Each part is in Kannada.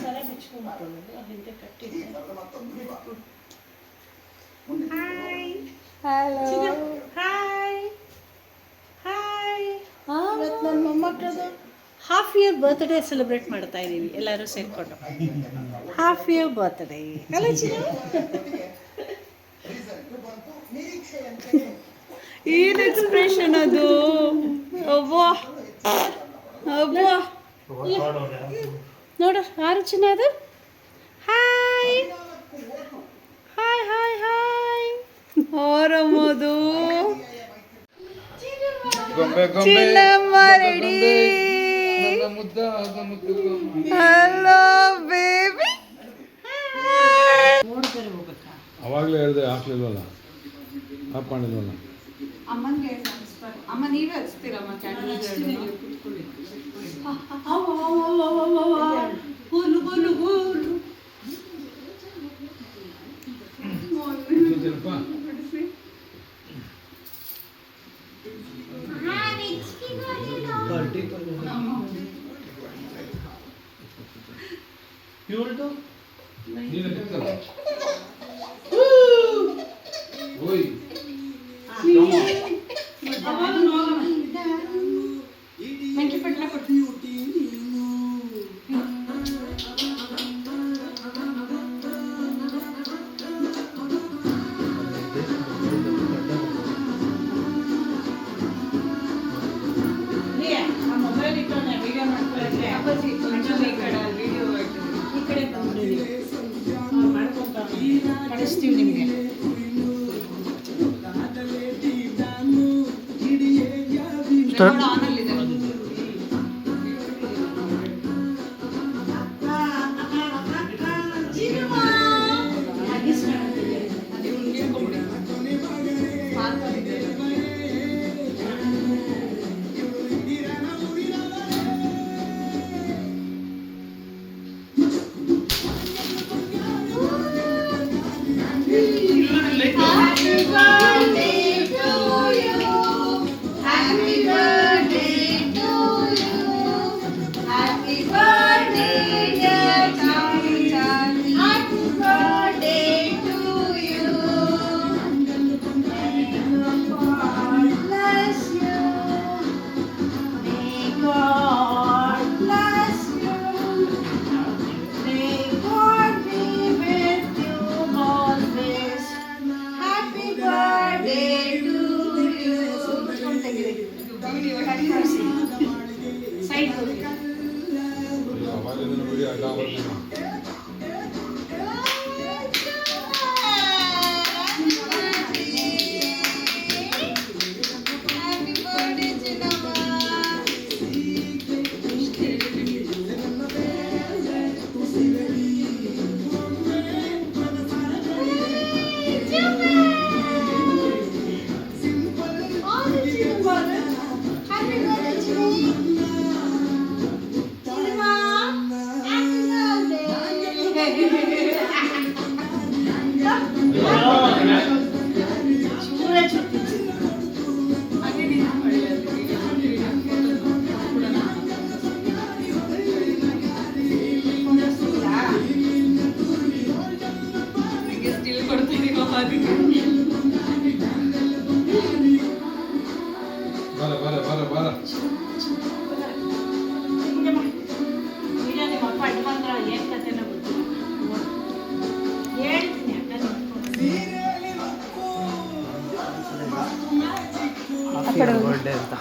ಸರ ಬಿಚ್ಕೊಂಡ್ಬಿಟ್ಟು ಅಲ್ಲಿಂದ ಕಟ್ಟಿದ್ದೆ. Hi hello hi hi. ಇವತ್ತು ನನ್ನ ಮೊಮ್ಮಕ್ಕಳದು ಹಾಫ್ ಇಯರ್ ಬರ್ತ್ಡೇ ಸೆಲೆಬ್ರೇಟ್ ಮಾಡ್ತಾ ಇದ್ದೀವಿ ಎಲ್ಲರೂ ಸೇರಿಕೊಂಡು. ಹಾಫ್ ಇಯರ್ ಬರ್ತ್ಡೇ ಅಲ್ಲ ಚಿನ್ನ? ಏನು ಎಕ್ಸ್ಪ್ರೆಷನ್ ಅದು! ಅವ್ವಾ ಅವ್ವಾ, ನೋಡು ಯಾರು ಚಿನ್ನ ಅದು? Hi hi hi hi. ಆರಾಮದು ಚಿನ್ನಮ್ಮ ರೆಡಿ. Hello baby. ಅವಾಗಲೇ ಹೇಳಿದೆ ಹಾಕ್ಲಿಲ್ವಲ್ಲ, ಆಫ್ ಮಾಡಿಲ್ವಲ್ಲ. ಅಮ್ಮನಿಗೆ ಅಮ್ಮ ನೀವೇ ಹಚ್ತೀರಮ್ಮ ಕ್ಯಾಂಡಲ್. ಗೋಲು ಗೋಲು ಗೋಲು ಕಳಿಸ್ತೀವಿ ನಿಮಗೆ. ಬರ್ಡೇ ಅಂತ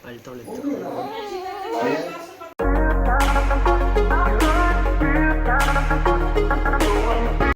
ಅಳ್ತೊಳಿತ್ತು.